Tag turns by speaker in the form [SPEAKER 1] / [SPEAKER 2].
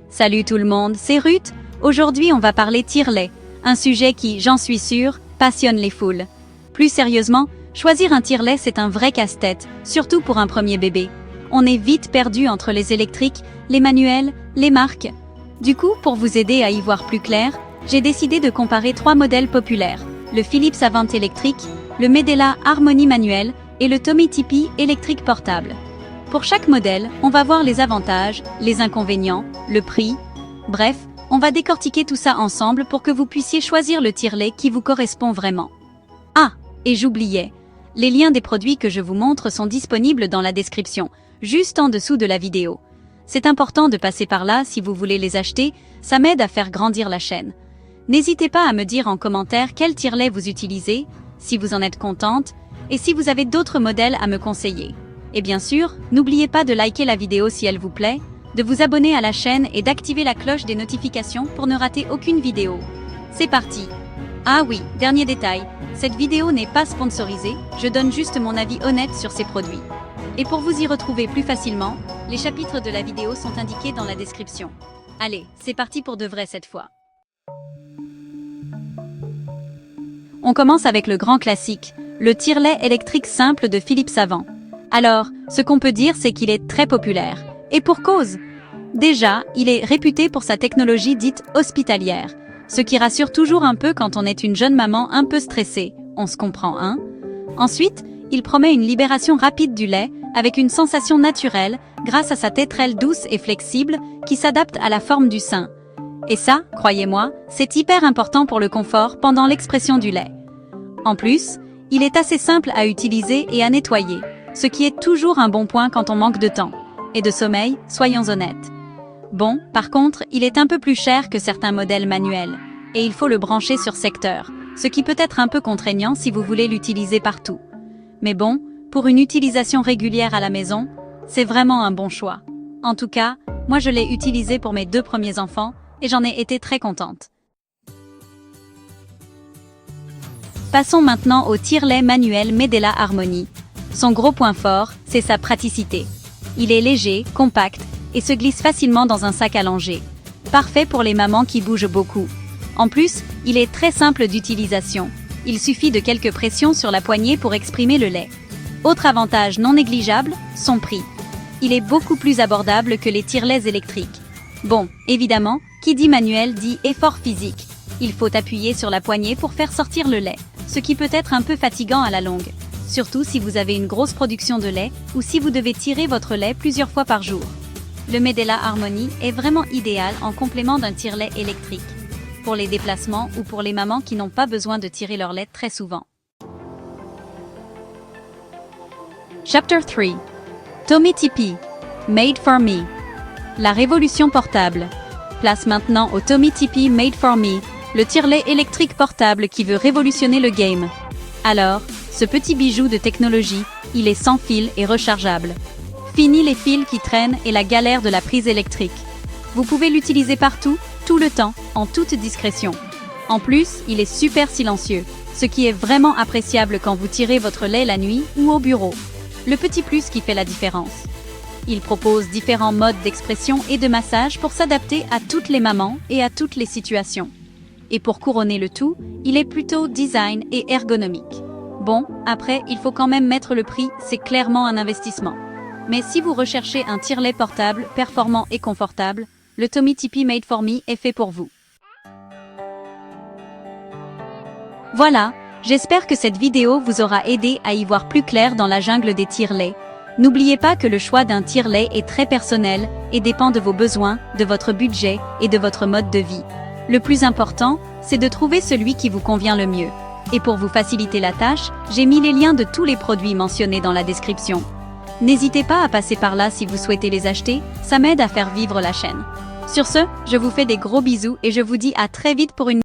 [SPEAKER 1] Salut tout le monde, c'est Ruth. Aujourd'hui on va parler tire-lait, un sujet qui, j'en suis sûre, passionne les foules. Plus sérieusement, choisir un tire-lait c'est un vrai casse-tête, surtout pour un premier bébé. On est vite perdu entre les électriques, les manuels, les marques. Du coup, pour vous aider à y voir plus clair, j'ai décidé de comparer 3 modèles populaires, le Philips Avent électrique, le Medela Harmony manuel et le Tommee Tippee électrique portable. Pour chaque modèle, on va voir les avantages, les inconvénients, le prix. Bref, on va décortiquer tout ça ensemble pour que vous puissiez choisir le tire-lait qui vous correspond vraiment. Ah, et j'oubliais, les liens des produits que je vous montre sont disponibles dans la description, juste en dessous de la vidéo. C'est important de passer par là si vous voulez les acheter, ça m'aide à faire grandir la chaîne. N'hésitez pas à me dire en commentaire quel tire-lait vous utilisez, si vous en êtes contente, et si vous avez d'autres modèles à me conseiller. Et bien sûr, n'oubliez pas de liker la vidéo si elle vous plaît, de vous abonner à la chaîne et d'activer la cloche des notifications pour ne rater aucune vidéo. C'est parti! Ah oui, dernier détail, cette vidéo n'est pas sponsorisée, je donne juste mon avis honnête sur ces produits. Et pour vous y retrouver plus facilement, les chapitres de la vidéo sont indiqués dans la description. Allez, c'est parti pour de vrai cette fois. On commence avec le grand classique, le tire-lait électrique simple de Philips Avent. Alors, ce qu'on peut dire c'est qu'il est très populaire. Et pour cause! Déjà, il est réputé pour sa technologie dite hospitalière, ce qui rassure toujours un peu quand on est une jeune maman un peu stressée, on se comprend, hein? Ensuite, il promet une libération rapide du lait, avec une sensation naturelle, grâce à sa tétrelle douce et flexible, qui s'adapte à la forme du sein. Et ça, croyez-moi, c'est hyper important pour le confort pendant l'expression du lait. En plus, il est assez simple à utiliser et à nettoyer, ce qui est toujours un bon point quand on manque de temps. Et de sommeil, soyons honnêtes. Bon, par contre, il est un peu plus cher que certains modèles manuels, et il faut le brancher sur secteur, ce qui peut être un peu contraignant si vous voulez l'utiliser partout. Mais bon, pour une utilisation régulière à la maison, c'est vraiment un bon choix. En tout cas, moi je l'ai utilisé pour mes 2 premiers enfants, et j'en ai été très contente. Passons maintenant au tire-lait manuel Medela Harmony. Son gros point fort, c'est sa praticité. Il est léger, compact, et se glisse facilement dans un sac à langer. Parfait pour les mamans qui bougent beaucoup. En plus, il est très simple d'utilisation. Il suffit de quelques pressions sur la poignée pour exprimer le lait. Autre avantage non négligeable, son prix. Il est beaucoup plus abordable que les tire-laits électriques. Bon, évidemment, qui dit manuel dit effort physique. Il faut appuyer sur la poignée pour faire sortir le lait, ce qui peut être un peu fatigant à la longue. Surtout si vous avez une grosse production de lait ou si vous devez tirer votre lait plusieurs fois par jour. Le Medela Harmony est vraiment idéal en complément d'un tire-lait électrique, pour les déplacements ou pour les mamans qui n'ont pas besoin de tirer leur lait très souvent. Chapter 3. Tommee Tippee, Made for Me. La révolution portable. Place maintenant au Tommee Tippee Made for Me, le tire-lait électrique portable qui veut révolutionner le game. Alors, ce petit bijou de technologie, il est sans fil et rechargeable. Fini les fils qui traînent et la galère de la prise électrique. Vous pouvez l'utiliser partout, tout le temps, en toute discrétion. En plus, il est super silencieux, ce qui est vraiment appréciable quand vous tirez votre lait la nuit ou au bureau. Le petit plus qui fait la différence. Il propose différents modes d'expression et de massage pour s'adapter à toutes les mamans et à toutes les situations. Et pour couronner le tout, il est plutôt design et ergonomique. Bon, après, il faut quand même mettre le prix, c'est clairement un investissement. Mais si vous recherchez un tire-lait portable, performant et confortable, le Tommee Tippee Made for Me est fait pour vous. Voilà, j'espère que cette vidéo vous aura aidé à y voir plus clair dans la jungle des tire-laits. N'oubliez pas que le choix d'un tire-lait est très personnel et dépend de vos besoins, de votre budget et de votre mode de vie. Le plus important, c'est de trouver celui qui vous convient le mieux. Et pour vous faciliter la tâche, j'ai mis les liens de tous les produits mentionnés dans la description. N'hésitez pas à passer par là si vous souhaitez les acheter, ça m'aide à faire vivre la chaîne. Sur ce, je vous fais des gros bisous et je vous dis à très vite pour une